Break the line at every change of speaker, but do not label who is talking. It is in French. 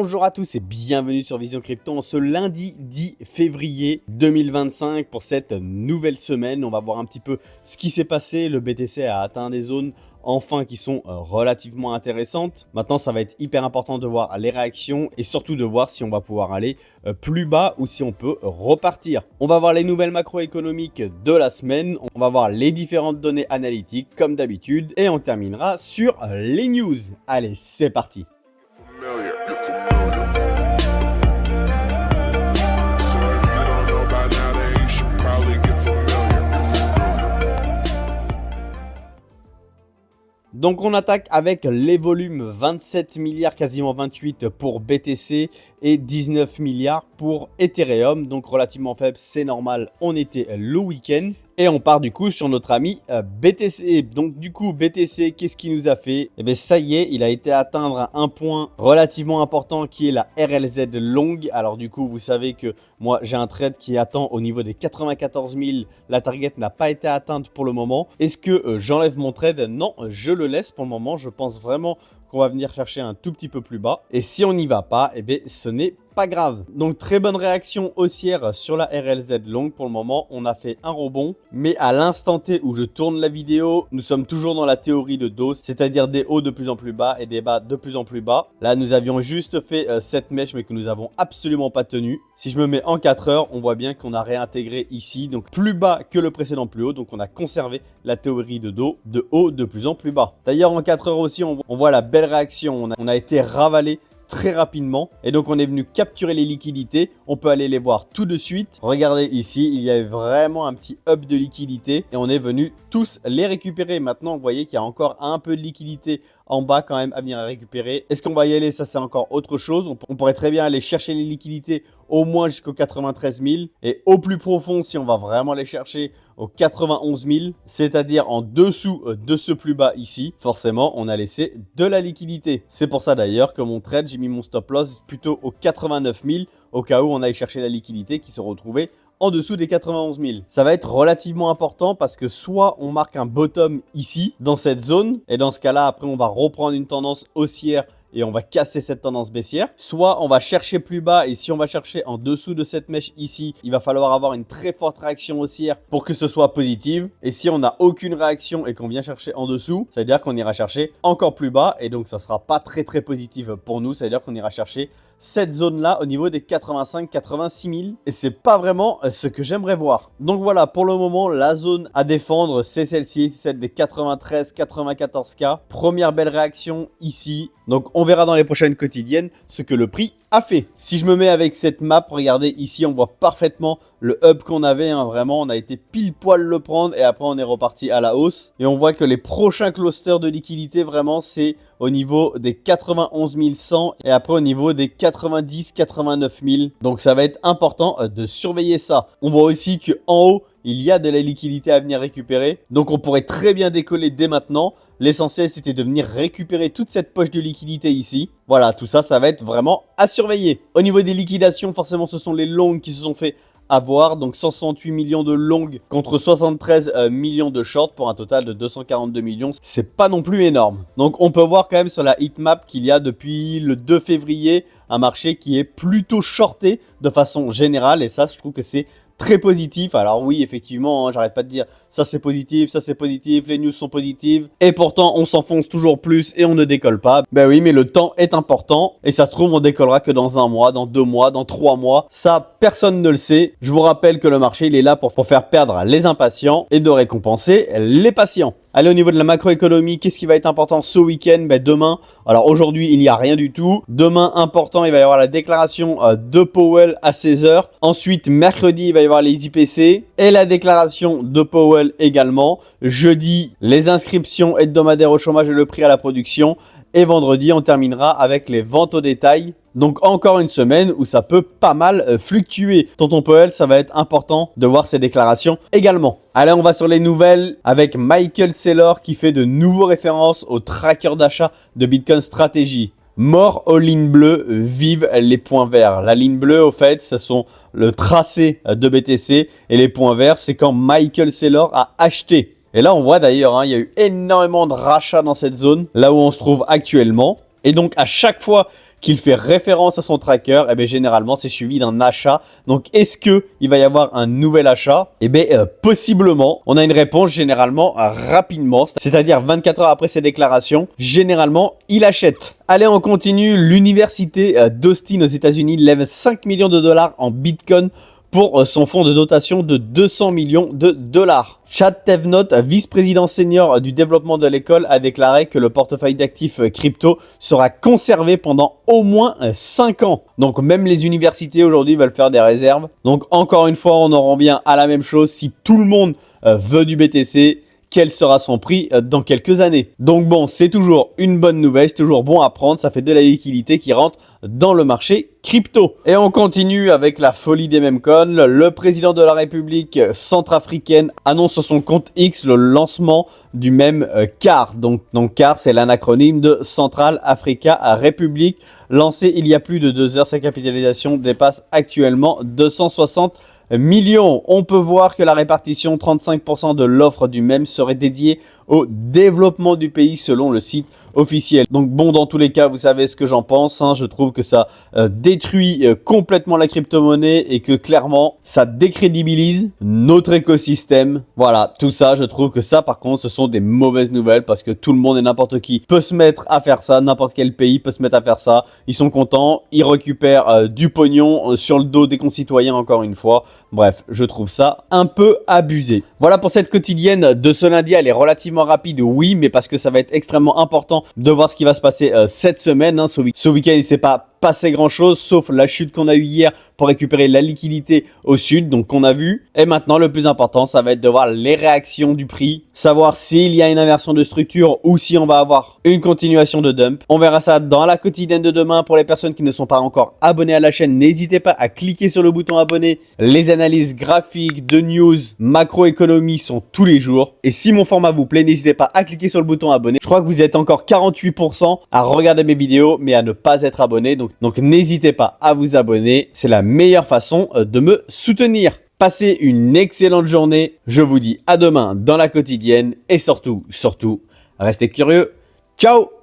Bonjour à tous et bienvenue sur Vision Crypto en ce lundi 10 février 2025 pour cette nouvelle semaine. On va voir un petit peu ce qui s'est passé. Le BTC a atteint des zones enfin qui sont relativement intéressantes. Maintenant, ça va être hyper important de voir les réactions et surtout de voir si on va pouvoir aller plus bas ou si on peut repartir. On va voir les nouvelles macroéconomiques de la semaine. On va voir les différentes données analytiques comme d'habitude et on terminera sur les news. Allez, c'est parti. Donc on attaque avec les volumes 27 milliards, quasiment 28 pour BTC et 19 milliards pour Ethereum. Donc relativement faible, c'est normal, on était le week-end. Et on part du coup sur notre ami BTC. Donc du coup BTC, qu'est-ce qu'il nous a fait? Eh bien ça y est, il a été atteindre un point relativement important qui est la RLZ longue. Alors du coup vous savez que moi j'ai un trade qui attend au niveau des 94 000. La target n'a pas été atteinte pour le moment. Est-ce que j'enlève mon trade? Non, je le laisse pour le moment. Je pense vraiment qu'on va venir chercher un tout petit peu plus bas. Et si on n'y va pas, eh bien ce n'est pas grave. Donc très bonne réaction haussière sur la RLZ longue. Pour le moment, on a fait un rebond. Mais à l'instant T où je tourne la vidéo, nous sommes toujours dans la théorie de dos, c'est-à-dire des hauts de plus en plus bas et des bas de plus en plus bas. Là, nous avions juste fait cette mèche, mais que nous avons absolument pas tenu. Si je me mets en 4 heures, on voit bien qu'on a réintégré ici. Donc plus bas que le précédent plus haut. Donc on a conservé la théorie de dos, de haut de plus en plus bas. D'ailleurs, en 4 heures aussi, on voit la belle réaction. On a été ravalé très rapidement et donc on est venu capturer les liquidités. On peut aller les voir tout de suite. Regardez ici, il y avait vraiment un petit up de liquidité et on est venu tous les récupérer. Maintenant vous voyez qu'il y a encore un peu de liquidité en bas quand même à venir récupérer. Est-ce qu'on va y aller? Ça c'est encore autre chose. On pourrait très bien aller chercher les liquidités au moins jusqu'aux 93 000 et au plus profond si on va vraiment les chercher aux 91 000, c'est-à-dire en dessous de ce plus bas ici, forcément on a laissé de la liquidité. C'est pour ça d'ailleurs que mon trade, j'ai mis mon stop loss plutôt aux 89 000 au cas où on aille chercher la liquidité qui se retrouvait en dessous des 91 000. Ça va être relativement important parce que soit on marque un bottom ici, dans cette zone, et dans ce cas-là, après on va reprendre une tendance haussière et on va casser cette tendance baissière. Soit on va chercher plus bas et si on va chercher en dessous de cette mèche ici, il va falloir avoir une très forte réaction haussière pour que ce soit positive. Et si on n'a aucune réaction et qu'on vient chercher en dessous, ça veut dire qu'on ira chercher encore plus bas et donc ça sera pas très positif pour nous. Ça veut dire qu'on ira chercher cette zone-là au niveau des 85-86 000 et c'est pas vraiment ce que j'aimerais voir. Donc voilà, pour le moment, la zone à défendre, c'est celle-ci, c'est celle des 93-94K. Première belle réaction ici. Donc on verra dans les prochaines quotidiennes ce que le prix a fait. Si je me mets avec cette map, regardez ici, on voit parfaitement le up qu'on avait. Vraiment, on a été pile poil le prendre et après on est reparti à la hausse. Et on voit que les prochains clusters de liquidité, vraiment, c'est au niveau des 91 100 et après au niveau des 90-89 000. Donc ça va être important de surveiller ça. On voit aussi qu'en haut, il y a de la liquidité à venir récupérer. Donc on pourrait très bien décoller dès maintenant. L'essentiel, c'était de venir récupérer toute cette poche de liquidité ici. Voilà, tout ça, ça va être vraiment à surveiller. Au niveau des liquidations, forcément, ce sont les longues qui se sont fait avoir. Donc 168 millions de longues contre 73 millions de shorts pour un total de 242 millions. C'est pas non plus énorme. Donc on peut voir quand même sur la heatmap qu'il y a depuis le 2 février un marché qui est plutôt shorté de façon générale. Et ça, je trouve que c'est très positif. Alors oui, effectivement, hein, j'arrête pas de dire ça c'est positif, les news sont positives. Et pourtant, on s'enfonce toujours plus et on ne décolle pas. Ben oui, mais le temps est important. Et ça se trouve, on décollera que dans un mois, dans 2 mois, dans 3 mois. Ça, personne ne le sait. Je vous rappelle que le marché, il est là pour faire perdre les impatients et de récompenser les patients. Allez, au niveau de la macroéconomie, qu'est-ce qui va être important ce week-end? Demain, alors aujourd'hui, il n'y a rien du tout. Demain, important, il va y avoir la déclaration de Powell à 16 h. Ensuite, mercredi, il va y avoir les IPC et la déclaration de Powell également. Jeudi, les inscriptions hebdomadaires au chômage et le prix à la production. Et vendredi, on terminera avec les ventes au détail. Donc encore une semaine où ça peut pas mal fluctuer. Tonton Powell, ça va être important de voir ses déclarations également. Allez, on va sur les nouvelles avec Michael Saylor qui fait de nouveaux références au tracker d'achat de Bitcoin Strategy. Mort aux lignes bleues, vive les points verts. La ligne bleue, au fait, ce sont le tracé de BTC et les points verts, c'est quand Michael Saylor a acheté. Et là, on voit d'ailleurs, il y a eu énormément de rachats dans cette zone, là où on se trouve actuellement. Et donc à chaque fois qu'il fait référence à son tracker, eh bien, généralement c'est suivi d'un achat. Donc est-ce qu'il va y avoir un nouvel achat? Eh bien possiblement. On a une réponse généralement rapidement, c'est-à-dire 24 heures après ses déclarations. Généralement il achète. Allez, on continue. L'université d'Austin aux États-Unis lève 5 millions de dollars en Bitcoin pour son fonds de dotation de 200 millions de dollars. Chad Tevnot, vice-président senior du développement de l'école, a déclaré que le portefeuille d'actifs crypto sera conservé pendant au moins 5 ans. Donc même les universités aujourd'hui veulent faire des réserves. Donc encore une fois, on en revient à la même chose. Si tout le monde veut du BTC, quel sera son prix dans quelques années? Donc bon, c'est toujours une bonne nouvelle, c'est toujours bon à prendre, ça fait de la liquidité qui rentre dans le marché crypto. Et on continue avec la folie des memcoins. Le président de la République centrafricaine annonce sur son compte X le lancement du mème CAR. Donc CAR, c'est l'acronyme de Central Africa République. Lancé il y a plus de 2 heures, sa capitalisation dépasse actuellement 260 millions. On peut voir que la répartition 35% de l'offre du même serait dédiée au développement du pays selon le site officiel. Donc bon, dans tous les cas, vous savez ce que j'en pense. Je trouve que ça détruit complètement la crypto-monnaie et que clairement, ça décrédibilise notre écosystème. Voilà, tout ça, je trouve que ça, par contre, ce sont des mauvaises nouvelles parce que tout le monde et n'importe qui peut se mettre à faire ça. N'importe quel pays peut se mettre à faire ça. Ils sont contents, ils récupèrent du pognon sur le dos des concitoyens encore une fois. Bref, je trouve ça un peu abusé. Voilà pour cette quotidienne de ce lundi. Elle est relativement rapide, oui, mais parce que ça va être extrêmement important de voir ce qui va se passer cette semaine. Ce week-end, il ne s'est pas passé grand chose sauf la chute qu'on a eue hier pour récupérer la liquidité au sud, donc qu'on a vu. Et maintenant le plus important, ça va être de voir les réactions du prix, savoir s'il y a une inversion de structure ou si on va avoir une continuation de dump. On verra ça dans la quotidienne de demain. Pour les personnes qui ne sont pas encore abonnées à la chaîne, n'hésitez pas à cliquer sur le bouton abonner. Les analyses graphiques de news macroéconomie sont tous les jours, et si mon format vous plaît, n'hésitez pas à cliquer sur le bouton abonner. Je crois que vous êtes encore 48% à regarder mes vidéos mais à ne pas être abonné, donc n'hésitez pas à vous abonner, c'est la meilleure façon de me soutenir. Passez une excellente journée, je vous dis à demain dans la quotidienne et surtout, restez curieux. Ciao!